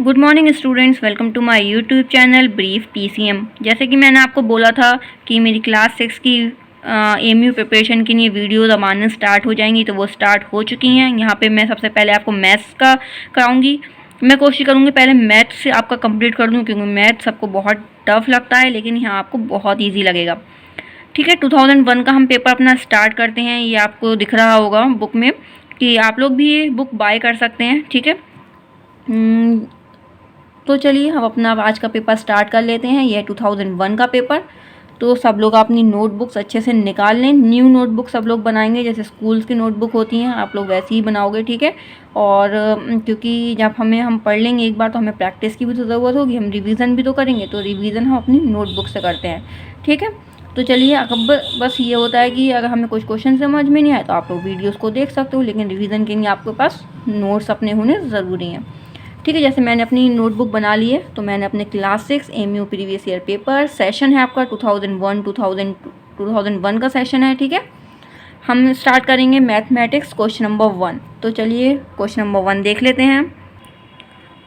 Good morning students, welcome to my YouTube channel brief PCM. जैसे कि मैंने आपको बोला था कि मेरी क्लास 6 की एमयू प्रिपरेशन के लिए वीडियोज़ अब आना स्टार्ट हो जाएंगी, तो वो स्टार्ट हो चुकी हैं। यहाँ पे मैं सबसे पहले आपको मैथ्स का कराऊंगी। मैं कोशिश करूँगी पहले मैथ्स से आपका कंप्लीट कर दूँ, क्योंकि मैथ्स सबको बहुत टफ लगता है, लेकिन यहाँ आपको बहुत ईजी लगेगा। ठीक है, 2001 का हम पेपर अपना स्टार्ट करते हैं। ये आपको दिख रहा होगा बुक में कि आप लोग भी ये बुक बाय कर सकते हैं। ठीक है, तो चलिए हम अपना आज का पेपर स्टार्ट कर लेते हैं। यह है 2001 का पेपर। तो सब लोग अपनी नोटबुक्स अच्छे से निकाल लें। न्यू नोटबुक सब लोग बनाएंगे, जैसे स्कूल्स की नोटबुक होती हैं, आप लोग वैसे ही बनाओगे। ठीक है, और क्योंकि जब हम पढ़ लेंगे एक बार, तो हमें प्रैक्टिस की भी तो ज़रूरत होगी, हम रिवीजन भी तो करेंगे, तो रिवीजन हम अपनी नोटबुक से करते हैं। ठीक है, तो चलिए अब बस ये होता है कि अगर हमें कुछ क्वेश्चन समझ में नहीं आए तो आप लोग वीडियोज़ को देख सकते हो, लेकिन रिविज़न के लिए आपके पास नोट्स अपने होने ज़रूरी हैं। ठीक है, जैसे मैंने अपनी नोटबुक बना ली है, तो मैंने अपने class 6 MU previous year paper session है आपका 2001 का सेशन है। ठीक है, हम स्टार्ट करेंगे मैथमेटिक्स क्वेश्चन नंबर 1। तो चलिए क्वेश्चन नंबर 1 देख लेते हैं।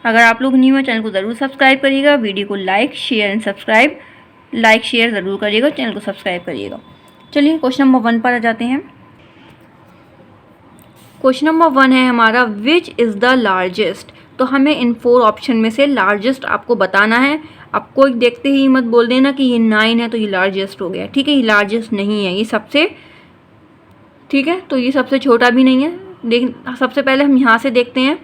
अगर आप लोग न्यू है, चैनल को ज़रूर सब्सक्राइब करिएगा, वीडियो को like share and subscribe, like share ज़रूर करिएगा, चैनल को सब्सक्राइब करिएगा। चलिए क्वेश्चन नंबर 1 पर आ जाते हैं। क्वेश्चन नंबर 1 है हमारा, विच इज़ द लार्जेस्ट। तो हमें इन 4 ऑप्शन में से लार्जेस्ट आपको बताना है। आपको देखते ही मत बोल देना कि ये 9 है तो ये लार्जेस्ट हो गया। ठीक है, ये लार्जेस्ट नहीं है, ये सबसे, ठीक है, तो ये सबसे छोटा भी नहीं है। लेकिन सबसे पहले हम यहाँ से देखते हैं,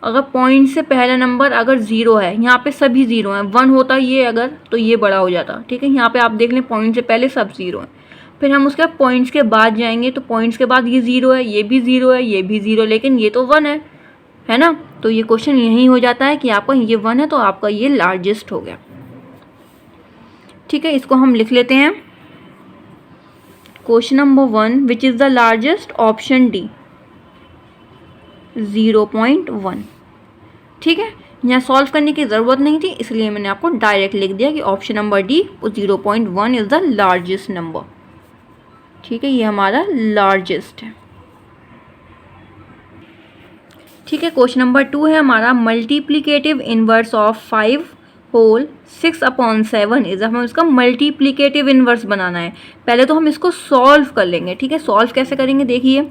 अगर पॉइंट से पहला नंबर अगर 0 है, यहाँ पे सभी 0 हैं, 1 होता ये अगर, तो ये बड़ा हो जाता। ठीक है, यहाँ पे आप देख लें पॉइंट से पहले सब 0 हैं। फिर हम उसके पॉइंट्स के बाद जाएंगे, तो पॉइंट्स के बाद ये 0 है, ये भी 0 है, ये भी 0, लेकिन ये तो 1 है ना। तो ये क्वेश्चन यही हो जाता है कि आपका ये 1 है, तो आपका ये लार्जेस्ट हो गया। ठीक है, इसको हम लिख लेते हैं। Question number 1, which is the largest, option D 0.1। ठीक है, यहाँ सॉल्व करने की ज़रूरत नहीं थी, इसलिए मैंने आपको डायरेक्ट लिख दिया कि option number D 0.1 is the largest number. ठीक है, ये हमारा लार्जेस्ट है। ठीक है, क्वेश्चन नंबर 2 है हमारा, multiplicative inverse of 5 whole 6/7 is. हमें इसका मल्टीप्लिकेटिव इनवर्स बनाना है। पहले तो हम इसको सॉल्व कर लेंगे। ठीक है, सॉल्व कैसे करेंगे देखिए।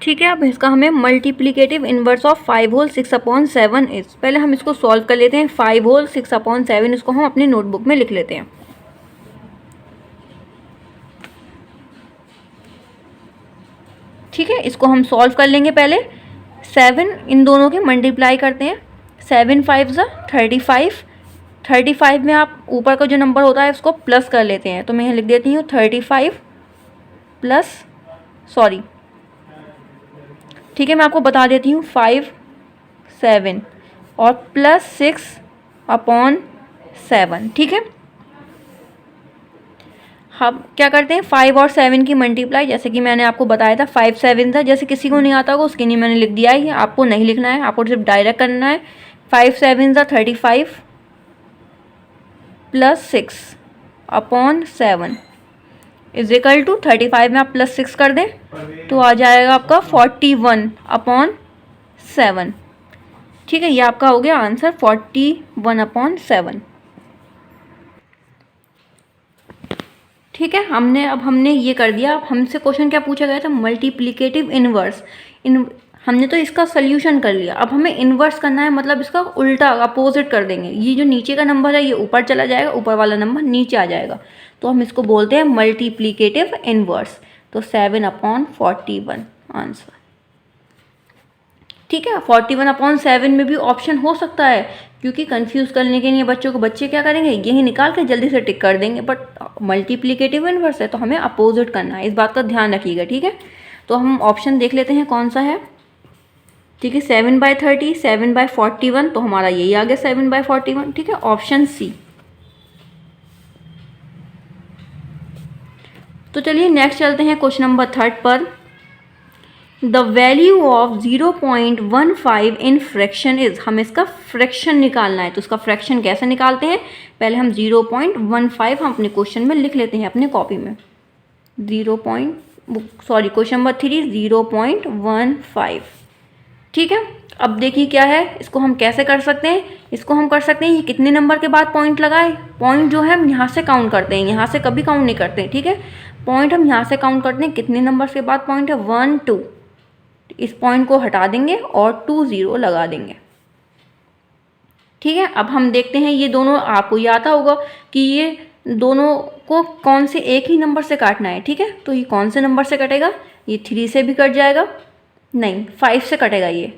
ठीक है, अब इसका हमें multiplicative inverse of 5 whole 6/7 is, पहले हम इसको सॉल्व कर लेते हैं। 5 होल 6/7 इसको हम अपनी नोटबुक में लिख लेते हैं। ठीक है, इसको हम सॉल्व कर लेंगे। पहले 7 इन दोनों के मल्टीप्लाई करते हैं। 7 5 ज़ा 35। 35 में आप ऊपर का जो नंबर होता है उसको प्लस कर लेते हैं, तो मैं यहाँ लिख देती हूँ 35 प्लस, सॉरी, ठीक है, मैं आपको बता देती हूँ 5 7 और प्लस 6/7। ठीक है, हम क्या करते हैं, 5 और 7 की मल्टीप्लाई, जैसे कि मैंने आपको बताया था 5 7 था। जैसे किसी को नहीं आता होगा उसके लिए मैंने लिख दिया है, आपको नहीं लिखना है, आपको सिर्फ डायरेक्ट करना है। 5 7 ज़ा 35 प्लस 6/7 इज इक्वल टू 35 में आप प्लस 6 कर दें तो आ जाएगा आपका 41/7। ठीक है, ये आपका हो गया आंसर 41/7। ठीक है, हमने ये कर दिया। अब हमसे क्वेश्चन क्या पूछा गया था, मल्टीप्लिकेटिव इनवर्स। हमने तो इसका सोल्यूशन कर लिया, अब हमें इनवर्स करना है, मतलब इसका उल्टा अपोजिट कर देंगे। ये जो नीचे का नंबर है ये ऊपर चला जाएगा, ऊपर वाला नंबर नीचे आ जाएगा, तो हम इसको बोलते हैं मल्टीप्लिकेटिव इनवर्स। तो 7/41 आंसर। ठीक है, 41/7 में भी ऑप्शन हो सकता है, क्योंकि कंफ्यूज करने के लिए बच्चों को, बच्चे क्या करेंगे, यही निकाल के जल्दी से टिक कर देंगे, बट मल्टीप्लिकेटिव इनवर्स है तो हमें अपोजिट करना है, इस बात का ध्यान रखिएगा। ठीक है, तो हम ऑप्शन देख लेते हैं कौन सा है। ठीक है, 7/30 7/41, तो हमारा यही आ गया 7/41। ठीक है, ऑप्शन सी। तो चलिए नेक्स्ट चलते हैं क्वेश्चन नंबर 3 पर। The value of 0.15 in fraction is. हमें इसका फ्रैक्शन निकालना है, तो इसका फ्रैक्शन कैसे निकालते हैं, पहले हम 0.15 हम अपने क्वेश्चन में लिख लेते हैं अपने कॉपी में। Question number 3 0.15। ठीक है, अब देखिए क्या है, इसको हम कैसे कर सकते हैं, इसको हम कर सकते हैं ये कितने नंबर के बाद पॉइंट लगाए, पॉइंट जो है हम यहाँ से काउंट करते हैं, यहाँ से कभी काउंट नहीं करते हैं, ठीक है। पॉइंट हम यहाँ से काउंट करते हैं, कितने नंबर के बाद पॉइंट है, 1 2, इस पॉइंट को हटा देंगे और 2 0 लगा देंगे, ठीक है। अब हम देखते हैं ये दोनों, आपको ये आता होगा कि ये दोनों को कौन से एक ही नंबर से काटना है, ठीक है। तो ये कौन से नंबर से कटेगा, ये 3 से भी कट जाएगा, नहीं 5 से कटेगा, ये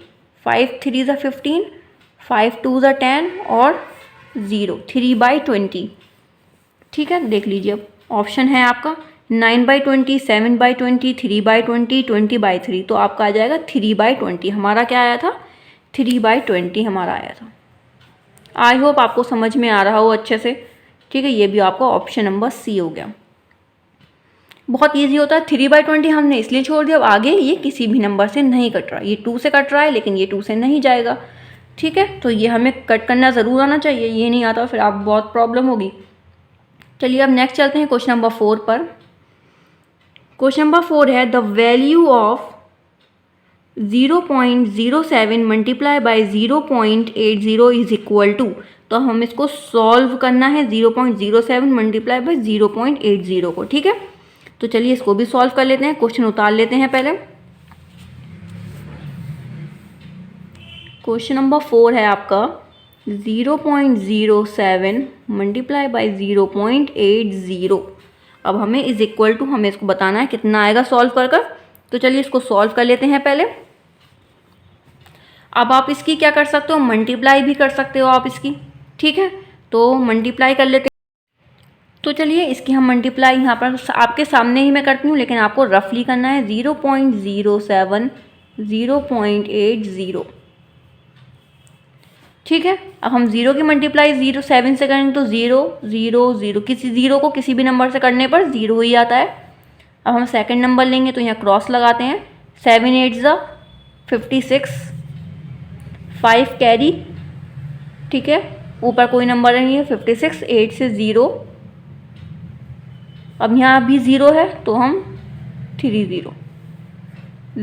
5 3 ज़ा 15, 5 2 ज़ा 10 और 0 3/20, ठीक है। देख लीजिए अब ऑप्शन है आपका 9/20, 7/20, 3/20, 20/3, तो आपका आ जाएगा 3/20। हमारा क्या आया था, 3/20 हमारा आया था। आई होप आपको समझ में आ रहा हो अच्छे से, ठीक है। ये भी आपका ऑप्शन नंबर सी हो गया। बहुत इजी होता है, 3/20 हमने इसलिए छोड़ दिया, अब आगे ये किसी भी नंबर से नहीं कट रहा, ये 2 से कट रहा है लेकिन ये 2 से नहीं जाएगा, ठीक है। तो ये हमें कट करना ज़रूर आना चाहिए, ये नहीं आता फिर आप बहुत प्रॉब्लम होगी। चलिए अब नेक्स्ट चलते हैं क्वेश्चन नंबर 4 पर। क्वेश्चन नंबर 4 है the value of 0.07 multiply by 0.80 is equal to, तो हम इसको सॉल्व करना है 0.07 मल्टीप्लाई बाई 0.80 को, ठीक है। तो चलिए इसको भी सॉल्व कर लेते हैं, क्वेश्चन उतार लेते हैं पहले। क्वेश्चन नंबर 4 है आपका 0.07 मल्टीप्लाई बाई 0.80। अब हमें इज इक्वल टू, हमें इसको बताना है कितना आएगा सॉल्व कर कर। तो चलिए इसको सॉल्व कर लेते हैं पहले। अब आप इसकी क्या कर सकते हो, मल्टीप्लाई भी कर सकते हो आप इसकी, ठीक है। तो मल्टीप्लाई कर लेते हैं। तो चलिए इसकी हम मल्टीप्लाई यहाँ पर आपके सामने ही मैं करती हूँ, लेकिन आपको रफली करना है 0.07 0.80, ठीक है। अब हम 0 की मल्टीप्लाई 0.7 से करेंगे तो 0 0 0, किसी 0 को किसी भी नंबर से करने पर 0 ही आता है। अब हम सेकंड नंबर लेंगे तो यहाँ क्रॉस लगाते हैं, 7 8 ज़ा 56, 5 कैरी, ठीक है। ऊपर कोई नंबर नहीं है, 56, 8 से 0, अब यहाँ भी 0 है तो हम 3 0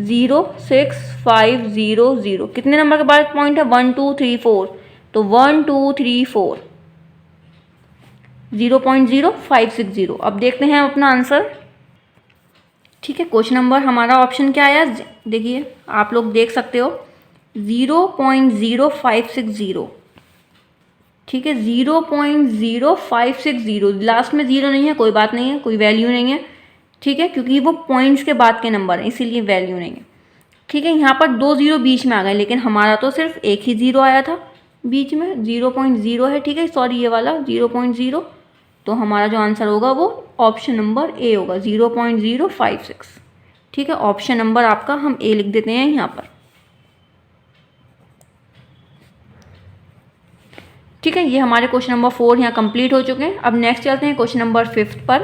0 6 5 0 0, कितने नंबर के बाद पॉइंट है, 1 2 3 4, तो 1 2 3 4 0.0560। अब देखते हैं अपना आंसर, ठीक है। क्वेश्चन नंबर हमारा ऑप्शन क्या आया, देखिए आप लोग देख सकते हो 0.0560, ठीक है। 0.0560, लास्ट में 0 नहीं है, कोई बात नहीं है, कोई वैल्यू नहीं है, ठीक है, क्योंकि वो पॉइंट्स के बाद के नंबर हैं इसीलिए वैल्यू नहीं है, ठीक है। यहाँ पर 2 0 बीच में आ गए, लेकिन हमारा तो सिर्फ एक ही 0 आया था बीच में, 0.0 है, ठीक है, सॉरी ये वाला 0.0, तो हमारा जो आंसर होगा वो ऑप्शन नंबर ए होगा 0.056, ठीक है। ऑप्शन नंबर आपका हम ए लिख देते हैं यहाँ पर, ठीक है। ये हमारे क्वेश्चन नंबर 4 यहाँ कंप्लीट हो चुके हैं। अब नेक्स्ट चलते हैं क्वेश्चन नंबर 5 पर।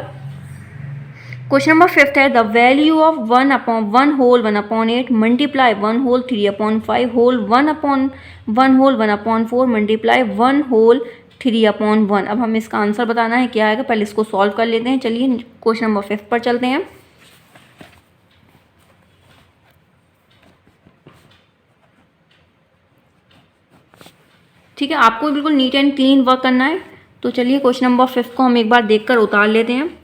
क्वेश्चन नंबर 5 है the value of 1/1 whole 1/8 multiply 1 whole 3/5 whole 1/1 whole 1/4 multiply 1 whole 3/1। अब हमें इसका आंसर बताना है क्या आएगा, पहले इसको सॉल्व कर लेते हैं। चलिए क्वेश्चन नंबर 5 पर चलते हैं। ठीक है, आपको बिल्कुल नीट एंड क्लीन वर्क करना है। तो चलिए क्वेश्चन नंबर 5 को हम एक बार देखकर उतार लेते हैं।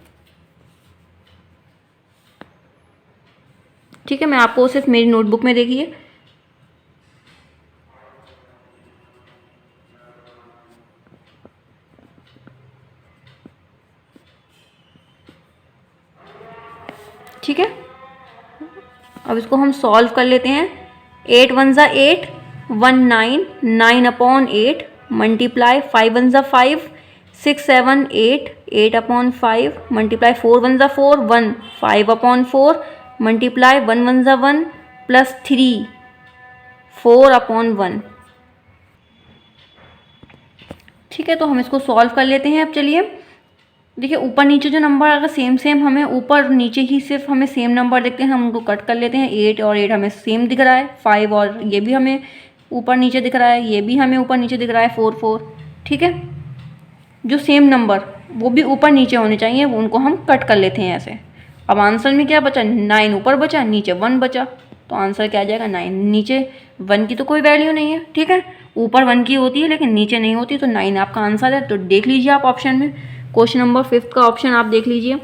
ठीक है, मैं आपको सिर्फ मेरी नोटबुक में देखिए। ठीक है, अब इसको हम सॉल्व कर लेते हैं। 8 1 ज़ा 8 1 9 9/8 मल्टीप्लाई 5 1 ज़ा 5 6 7 8 8/5 मल्टीप्लाई 4 1 ज़ा 4 1 5/4 मल्टीप्लाई 1 1 ज़ा 1 प्लस 3 4/1। ठीक है, तो हम इसको सॉल्व कर लेते हैं। अब चलिए देखिए, ऊपर नीचे जो नंबर अगर सेम हमें ऊपर नीचे ही सिर्फ हमें सेम नंबर देखते हैं, हम उनको कट कर लेते हैं। 8 और 8 हमें सेम दिख रहा है, 5 और ये भी हमें ऊपर नीचे दिख रहा है, ये भी हमें ऊपर नीचे दिख रहा है 4 4। ठीक है, जो सेम नंबर वो भी ऊपर नीचे होने चाहिए, वो उनको हम कट कर लेते हैं ऐसे। अब आंसर में क्या बचा, 9 ऊपर बचा, नीचे 1 बचा। तो आंसर क्या आ जाएगा 9। नीचे 1 की तो कोई वैल्यू नहीं है, ठीक है, ऊपर 1 की होती है लेकिन नीचे नहीं होती, तो 9 आपका आंसर है। तो देख लीजिए आप ऑप्शन में, क्वेश्चन नंबर 5 का ऑप्शन आप देख लीजिए,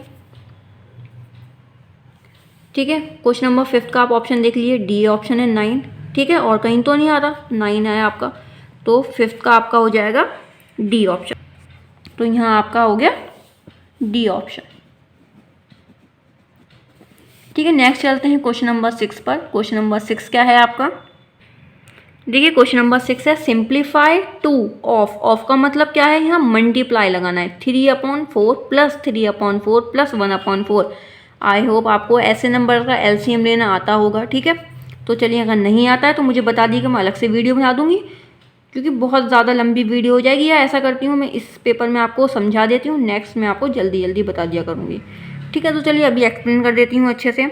ठीक है, क्वेश्चन नंबर 5 का आप ऑप्शन देख लीजिए, डी ऑप्शन है 9, ठीक है, और कहीं तो नहीं आ रहा, 9 है आपका, तो 5 का आपका हो जाएगा डी ऑप्शन। तो यहाँ आपका हो गया डी ऑप्शन, ठीक है। नेक्स्ट चलते हैं क्वेश्चन नंबर 6 पर। क्वेश्चन नंबर 6 क्या है आपका, देखिए क्वेश्चन नंबर 6 है सिंप्लीफाई टू ऑफ। ऑफ का मतलब क्या है, यहाँ मल्टीप्लाई लगाना है, 3/4 प्लस 3/4 प्लस 1/4। आई होप आपको ऐसे नंबर का एलसीएम लेना आता होगा, ठीक है। तो चलिए अगर नहीं आता है तो मुझे बता दीजिए, मैं अलग से वीडियो बना दूंगी, क्योंकि बहुत ज़्यादा लंबी वीडियो हो जाएगी। या ऐसा करती हूँ मैं इस पेपर में आपको समझा देती हूँ, नेक्स्ट में आपको जल्दी जल्दी बता दिया करूँगी, ठीक है। तो चलिए अभी एक्सप्लेन कर देती हूँ अच्छे से।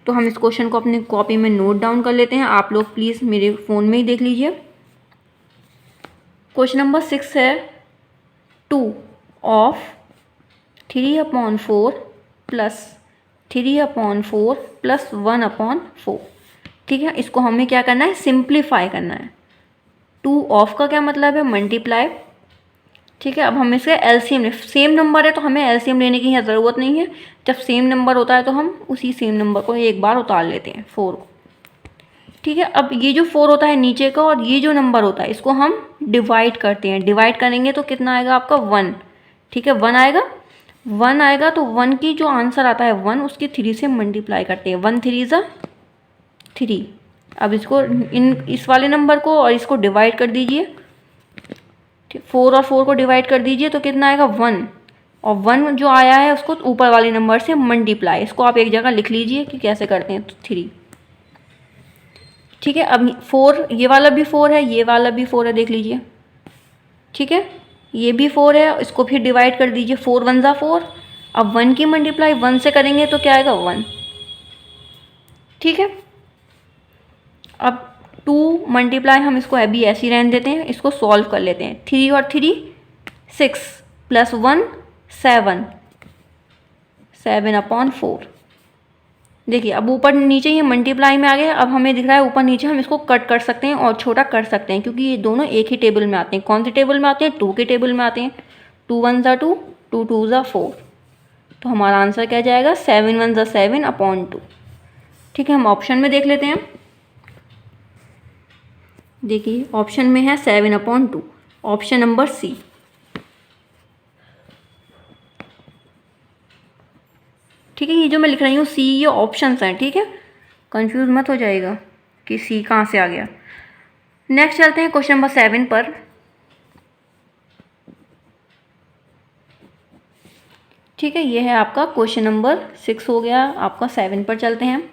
तो हम इस क्वेश्चन को अपनी कॉपी में नोट डाउन कर लेते हैं, आप लोग प्लीज़ मेरे फ़ोन में ही देख लीजिए। क्वेश्चन नंबर 6 है 2 ऑफ 3/4 प्लस 3/4 प्लस 1/4, ठीक है। इसको हमें क्या करना है, सिंप्लीफाई करना है। 2 ऑफ का क्या मतलब है, मल्टीप्लाई, ठीक है। अब हम इसका एलसीएम, सेम नंबर है तो हमें एलसीएम लेने की यहाँ ज़रूरत नहीं है। जब सेम नंबर होता है तो हम उसी सेम नंबर को एक बार उतार लेते हैं, 4 को, ठीक है। अब ये जो 4 होता है नीचे का, और ये जो नंबर होता है इसको हम डिवाइड करते हैं। डिवाइड करेंगे तो कितना आएगा आपका 1, ठीक है, 1 आएगा। 1 आएगा तो 1 की जो आंसर आता है 1, उसकी 3 से मल्टीप्लाई करते हैं, 1 3 ज़ा 3। अब इसको इस वाले नंबर को और इसको डिवाइड कर दीजिए, 4 और 4 को डिवाइड कर दीजिए तो कितना आएगा 1, और 1 जो आया है उसको ऊपर वाले नंबर से मल्टीप्लाई। इसको आप एक जगह लिख लीजिए कि कैसे करते हैं, तो 3, ठीक है। अब 4, ये वाला भी 4 है, ये वाला भी 4 है, देख लीजिए, ठीक है, ये भी 4 है, इसको फिर डिवाइड कर दीजिए, 4 1 ज़ा 4। अब 1 की मल्टीप्लाई 1 से करेंगे तो क्या आएगा 1, ठीक है। अब 2 मल्टीप्लाई हम इसको अभी ऐसे ही रहने देते हैं, इसको सॉल्व कर लेते हैं। 3 और 3 6 प्लस 1 7, 7/4। देखिए अब ऊपर नीचे ये मल्टीप्लाई में आ गया। अब हमें दिख रहा है ऊपर नीचे हम इसको कट कर सकते हैं और छोटा कर सकते हैं, क्योंकि ये दोनों एक ही टेबल में आते हैं। कौन से टेबल में आते हैं, 2 के टेबल में आते हैं। 2 1 ज़ा 2, 2 2 ज़ा 4, तो हमारा आंसर क्या जाएगा 7 1 ज़ा 7/2, ठीक है। हम ऑप्शन में देख लेते हैं, देखिए ऑप्शन में है 7/2, ऑप्शन नंबर सी, ठीक है। ये जो मैं लिख रही हूँ सी, ये ऑप्शंस हैं, ठीक है, कंफ्यूज मत हो जाएगा कि सी कहाँ से आ गया। नेक्स्ट चलते हैं क्वेश्चन नंबर 7 पर, ठीक है। ये है आपका क्वेश्चन नंबर 6 हो गया, आपका 7 पर चलते हैं,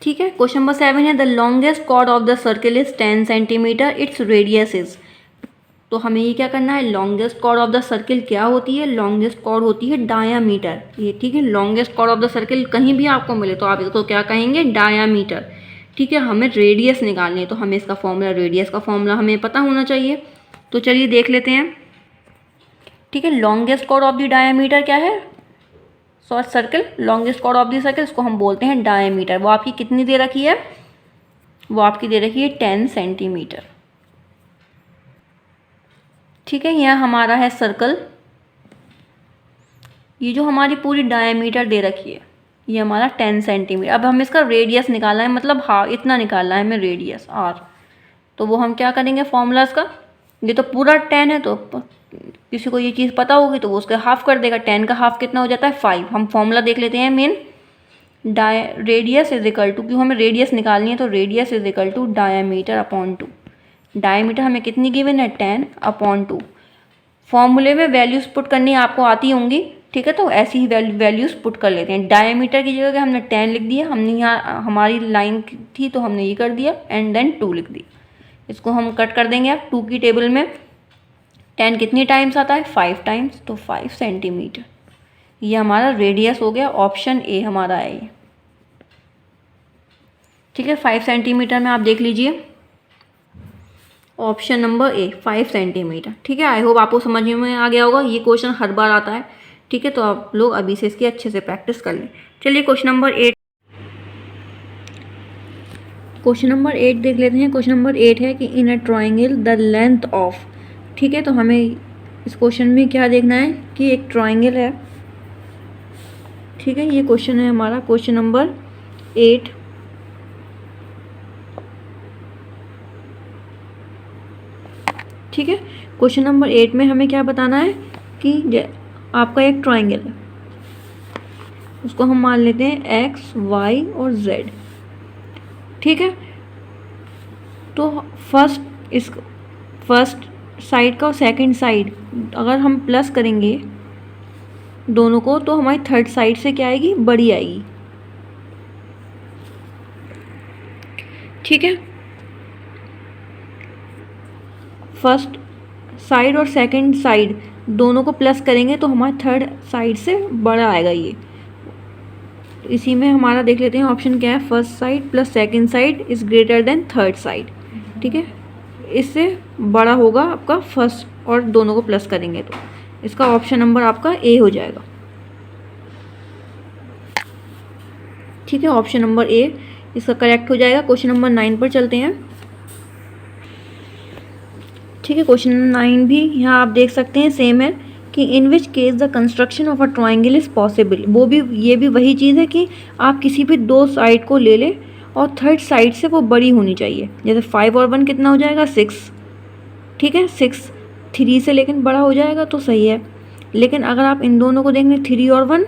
ठीक है। क्वेश्चन नंबर 7 है the longest chord of the circle is 10 centimetre, its radius is. तो हमें ये क्या करना है, longest chord of the circle क्या होती है, लॉन्गेस्ट कॉर्ड होती है डायामीटर, ये, ठीक है। Longest chord of the circle कहीं भी आपको मिले तो आप इसको क्या कहेंगे, डायामीटर, ठीक है। हमें रेडियस निकालनी है तो हमें इसका फॉर्मूला, रेडियस का फॉर्मूला हमें पता होना चाहिए। तो चलिए देख लेते हैं, ठीक है। Longest chord of the diameter क्या है, circle, longest chord of the circle, इसको हम बोलते हैं डायामीटर। वो आपकी कितनी दे रखी है, वो आपकी दे रखी है 10 सेंटीमीटर, ठीक है। यह हमारा है सर्कल, ये जो हमारी पूरी डायमीटर दे रखी है ये हमारा 10 सेंटीमीटर। अब हम इसका रेडियस निकालना है, मतलब हाँ इतना निकालना है हमें रेडियस आर। तो वो हम क्या करेंगे फॉर्मूलाज का, ये तो पूरा 10 है तो किसी को ये चीज़ पता होगी तो वो उसका हाफ कर देगा। 10 का हाफ कितना हो जाता है 5। हम फॉर्मूला देख लेते हैं main, radius is equal to, क्योंकि हमें रेडियस निकालनी है तो radius is equal to diameter upon 2। Diameter हमें कितनी गिवन है 10/2। फॉर्मूले में वैल्यूज पुट करनी आपको आती होंगी, ठीक है। तो ऐसी ही वैल्यूज पुट कर लेते हैं। डायमीटर की जगह हमने 10 लिख दिया, हमने यहाँ हमारी लाइन थी तो हमने ये कर दिया एंड देन 2 लिख दिया। इसको हम कट कर देंगे आप 2 की टेबल में। 10 कितनी टाइम्स आता है 5 टाइम्स, तो 5 सेंटीमीटर। ये हमारा रेडियस हो गया, ऑप्शन ए हमारा है ये, ठीक है। 5 सेंटीमीटर में आप देख लीजिए ऑप्शन नंबर ए 5 सेंटीमीटर, ठीक है। आई होप आपको समझ में आ गया होगा, ये क्वेश्चन हर बार आता है, ठीक है। तो आप लोग अभी से इसकी अच्छे से प्रैक्टिस कर लें। चलिए क्वेश्चन नंबर 8, क्वेश्चन नंबर 8 देख लेते हैं। क्वेश्चन नंबर 8 है कि in a triangle the length of, ठीक है, तो हमें इस क्वेश्चन में क्या देखना है कि एक ट्राइंगल है, ठीक है, ये क्वेश्चन है हमारा क्वेश्चन नंबर 8। ठीक है, क्वेश्चन नंबर 8 में हमें क्या बताना है कि आपका एक ट्राइंगल है, उसको हम मान लेते हैं एक्स वाई और जेड। ठीक है, तो फर्स्ट साइड का और सेकंड साइड अगर हम प्लस करेंगे दोनों को तो हमारी थर्ड साइड से क्या आएगी, बड़ी आएगी। ठीक है, फर्स्ट साइड और सेकंड साइड दोनों को प्लस करेंगे तो हमारे थर्ड साइड से बड़ा आएगा ये। इसी में हमारा देख लेते हैं ऑप्शन क्या है, first side plus second side is greater than third side. ठीक है, इससे बड़ा होगा आपका फर्स्ट, और दोनों को प्लस करेंगे तो इसका ऑप्शन नंबर आपका ए हो जाएगा। ठीक है, ऑप्शन नंबर ए इसका करेक्ट हो जाएगा। क्वेश्चन नंबर 9 पर चलते हैं। ठीक है, क्वेश्चन नंबर 9 भी यहाँ आप देख सकते हैं सेम है कि in which case the construction of a triangle is possible. वो भी ये भी वही चीज़ है कि आप किसी भी दो साइड को ले लें और थर्ड साइड से वो बड़ी होनी चाहिए। जैसे 5 और 1 कितना हो जाएगा, 6। ठीक है, 6 3 से लेकिन बड़ा हो जाएगा तो सही है। लेकिन अगर आप इन दोनों को देखें 3 और 1,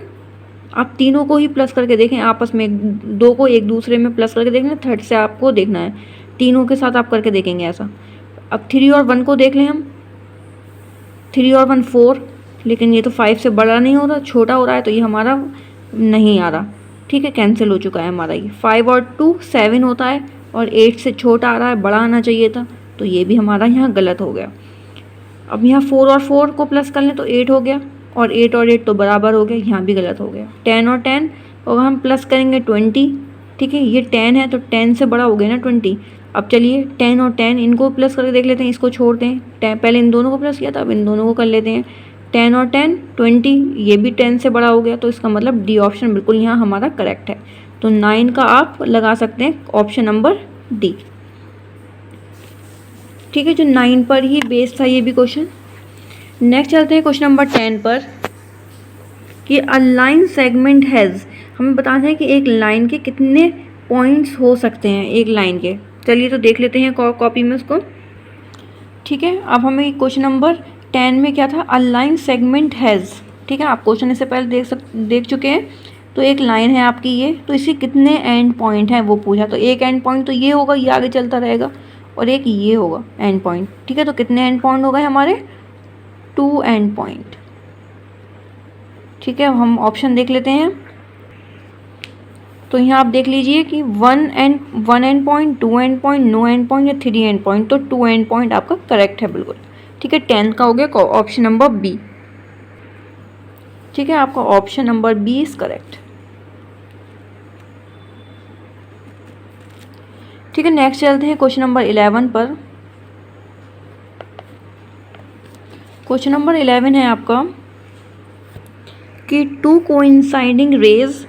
आप तीनों को ही प्लस करके देखें आपस में, दो को एक दूसरे में प्लस करके देखना, थर्ड से आपको देखना है, तीनों के साथ आप करके देखेंगे ऐसा। अब 3 और 1 को देख लें हम, 3 और 1 4, लेकिन ये तो 5 से बड़ा नहीं हो रहा, छोटा हो रहा है, तो ये हमारा नहीं आ रहा। ठीक है, कैंसिल हो चुका है हमारा ये। 5 और 2 7 होता है और 8 से छोटा आ रहा है, बड़ा आना चाहिए था, तो ये भी हमारा यहाँ गलत हो गया। अब यहाँ 4 और 4 को प्लस कर लें तो 8 हो गया, और 8 और 8 तो बराबर हो गया, यहाँ भी गलत हो गया। 10 और 10 और हम प्लस करेंगे 20। ठीक है, ये 10 है तो 10 से बड़ा हो गया ना 20। अब चलिए 10 और 10 इनको प्लस करके देख लेते हैं, इसको छोड़ते हैं, पहले इन दोनों को प्लस किया था, अब इन दोनों को कर लेते हैं। 10 और 10 20, ये भी 10 से बड़ा हो गया, तो इसका मतलब डी ऑप्शन बिल्कुल यहाँ हमारा करेक्ट है। तो 9 का आप लगा सकते हैं ऑप्शन नंबर डी। ठीक है, जो 9 पर ही बेस्ड था ये भी क्वेश्चन। नेक्स्ट चलते हैं क्वेश्चन नंबर 10 पर कि अ लाइन सेगमेंट हैज़, हमें बताना है कि एक लाइन के कितने पॉइंट्स हो सकते हैं एक लाइन के। चलिए तो देख लेते हैं कॉपी में उसको। ठीक है, अब हमें क्वेश्चन नंबर 10 में क्या था, अ लाइन सेगमेंट हैज़। ठीक है, आप क्वेश्चन इससे पहले देख चुके हैं। तो एक लाइन है आपकी ये, तो इसी कितने एंड पॉइंट हैं वो पूछा। तो एक एंड पॉइंट तो ये होगा, ये आगे चलता रहेगा, और एक ये होगा एंड पॉइंट। ठीक है, तो कितने एंड पॉइंट हो गए हमारे, 2 एंड पॉइंट। ठीक है, हम ऑप्शन देख लेते हैं। तो यहाँ आप देख लीजिए कि 1 end point, 2 end point, no end point या 3 एंड पॉइंट। तो 2 एंड पॉइंट आपका करेक्ट है बिल्कुल। ठीक है, 10 का हो गया ऑप्शन नंबर बी। ठीक है, आपका option number B is correct. ठीक है, नेक्स्ट चलते हैं क्वेश्चन नंबर 11 पर। क्वेश्चन नंबर 11 है आपका कि 2 coinciding rays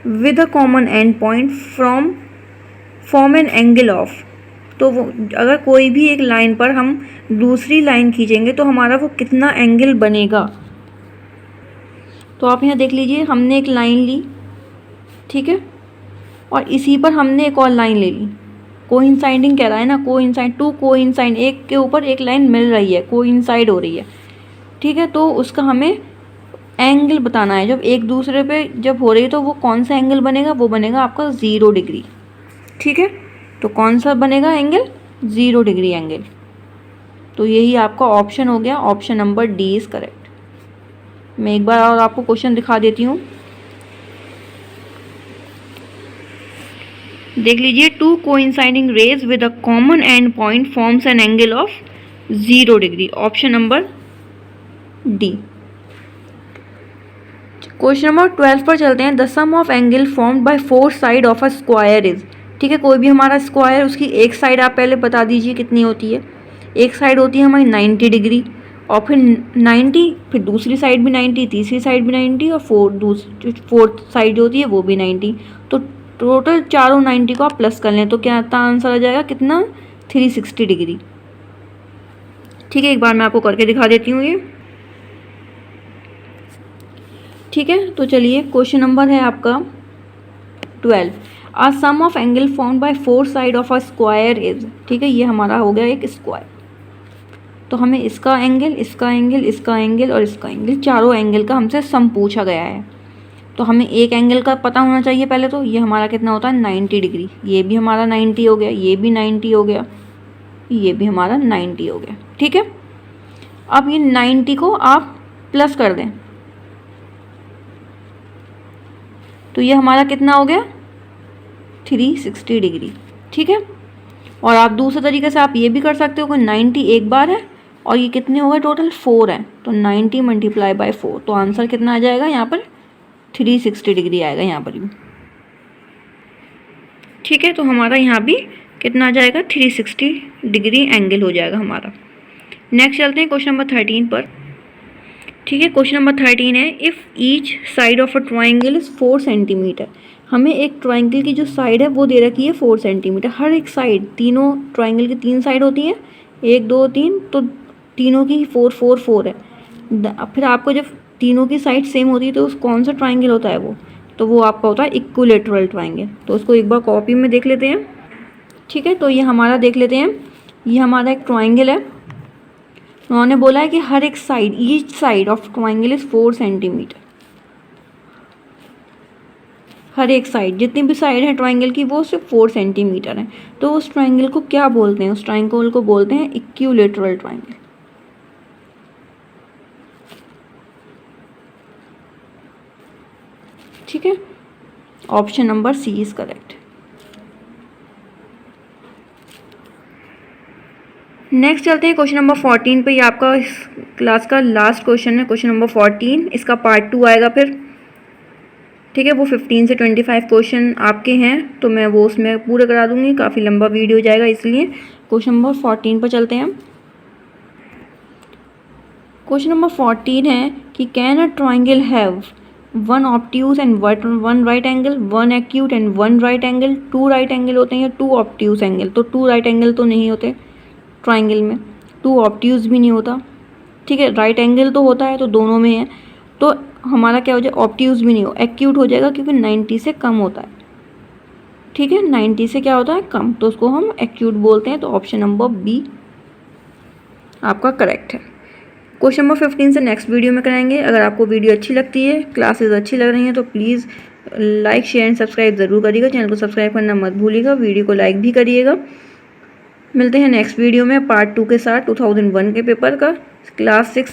with a common end point form an angle of. तो वो अगर कोई भी एक लाइन पर हम दूसरी लाइन खींचेंगे तो हमारा वो कितना एंगल बनेगा। तो आप यहाँ देख लीजिए, हमने एक लाइन ली, ठीक है, और इसी पर हमने एक और लाइन ले ली। कोइंसाइडिंग कह रहा है ना, कोइंसाइड, 2 कोइंसाइड, एक के ऊपर एक लाइन मिल रही है, कोइंसाइड हो रही है। ठीक है, तो उसका हमें एंगल बताना है। जब एक दूसरे पे जब हो रही है तो वो कौन सा एंगल बनेगा, वो बनेगा आपका 0 डिग्री। ठीक है, तो कौन सा बनेगा एंगल, 0 डिग्री एंगल। तो यही आपका ऑप्शन हो गया, option number D is correct. मैं एक बार और आपको क्वेश्चन दिखा देती हूँ, देख लीजिए। 2 coinciding rays with a common end point forms an angle of 0 degree, option number D. Question number 12 पर चलते हैं। The sum of angle formed by 4 side of a square is. ठीक है, कोई भी हमारा स्क्वायर, उसकी एक साइड आप पहले बता दीजिए कितनी होती है। एक साइड होती है हमारी 90 डिग्री, और फिर 90, फिर दूसरी साइड भी 90, तीसरी साइड भी 90, और फोर्थ साइड जो होती है वो भी 90। तो टोटल चारों 90 को आप प्लस कर लें तो क्या आता आंसर आ जाएगा कितना, 360 डिग्री। ठीक है, एक बार मैं आपको करके दिखा देती हूँ ये। ठीक है, तो चलिए क्वेश्चन नंबर है आपका 12। A sum of angle form by 4 side of a square is. ठीक है, ये हमारा हो गया एक स्क्वायर, तो हमें इसका एंगल, इसका एंगल, इसका एंगल और इसका एंगल, चारों एंगल का हमसे सम पूछा गया है। तो हमें एक एंगल का पता होना चाहिए पहले, तो ये हमारा कितना होता है 90 डिग्री। ये भी हमारा 90 हो गया, ये भी 90 हो गया, ये भी हमारा 90 हो गया। ठीक है, अब ये 90 को आप प्लस कर दें तो ये हमारा कितना हो गया 360 डिग्री। ठीक है, और आप दूसरे तरीके से आप ये भी कर सकते हो कि 90 एक बार है और ये कितने हो गए टोटल 4 हैं, तो 90 मल्टीप्लाई बाय 4, तो आंसर कितना आ जाएगा यहाँ पर 360 डिग्री आएगा यहाँ पर भी। ठीक है, तो हमारा यहाँ भी कितना आ जाएगा 360 डिग्री एंगल हो जाएगा हमारा। नेक्स्ट चलते हैं क्वेश्चन नंबर 13 पर। ठीक है, क्वेश्चन नंबर 13 है, if each side of a triangle is 4 centimetre. हमें एक ट्राइंगल की जो साइड है वो दे रखी है 4 सेंटीमीटर। हर एक साइड, तीनों ट्राइंगल की 3 साइड होती हैं, 1 2 3, तो तीनों की 4 4 4 है। फिर आपको जब तीनों की साइड सेम होती है तो उस कौन सा ट्राइंगल होता है वो, तो वो आपका होता है इक्विलेटरल ट्राइंगल। तो उसको एक बार कॉपी में देख लेते हैं। ठीक है, तो ये हमारा देख लेते हैं, ये हमारा एक ट्राइंगल है। उन्होंने बोला है कि हर एक side, each side of triangle is 4 centimetre. हर एक साइड, जितनी भी साइड है ट्राइंगल की वो सिर्फ 4 सेंटीमीटर है। तो उस ट्राइंगल को क्या बोलते हैं, उस ट्राइंगल को बोलते हैं इक्विलेटरल ट्राइंगल। ठीक है, option number C is correct. Next चलते हैं क्वेश्चन नंबर 14 पे। ये आपका इस क्लास का लास्ट क्वेश्चन है, क्वेश्चन नंबर 14। इसका पार्ट 2 आएगा फिर। ठीक है, वो 15 से 25 क्वेश्चन आपके हैं, तो मैं वो उसमें पूरे करा दूंगी, काफ़ी लंबा वीडियो जाएगा इसलिए। क्वेश्चन नंबर 14 पर चलते हैं। क्वेश्चन नंबर 14 है कि can a triangle have 1 obtuse and 1 right angle, 1 acute and 1 right angle. 2 right angle होते हैं या 2 ऑब्ट्यूज एंगल, तो 2 राइट एंगल तो नहीं होते ट्राइंगल में, 2 ऑब्ट्यूज भी नहीं होता। ठीक है, राइट एंगल तो होता है, तो दोनों में है, तो हमारा क्या हो जाएगा ऑब्ट्यूज भी नहीं हो, एक्यूट हो जाएगा क्योंकि 90 से कम होता है। ठीक है, 90 से क्या होता है कम, तो उसको हम एक्यूट बोलते हैं। तो ऑप्शन नंबर बी आपका करेक्ट है। क्वेश्चन नंबर 15 से नेक्स्ट वीडियो में कराएंगे। अगर आपको वीडियो अच्छी लगती है, क्लासेस अच्छी लग रही हैं, तो please like share and subscribe ज़रूर करिएगा। चैनल को सब्सक्राइब करना मत भूलिएगा, वीडियो को लाइक भी करिएगा। मिलते हैं नेक्स्ट वीडियो में पार्ट 2 के साथ 2001 के पेपर का, क्लास 6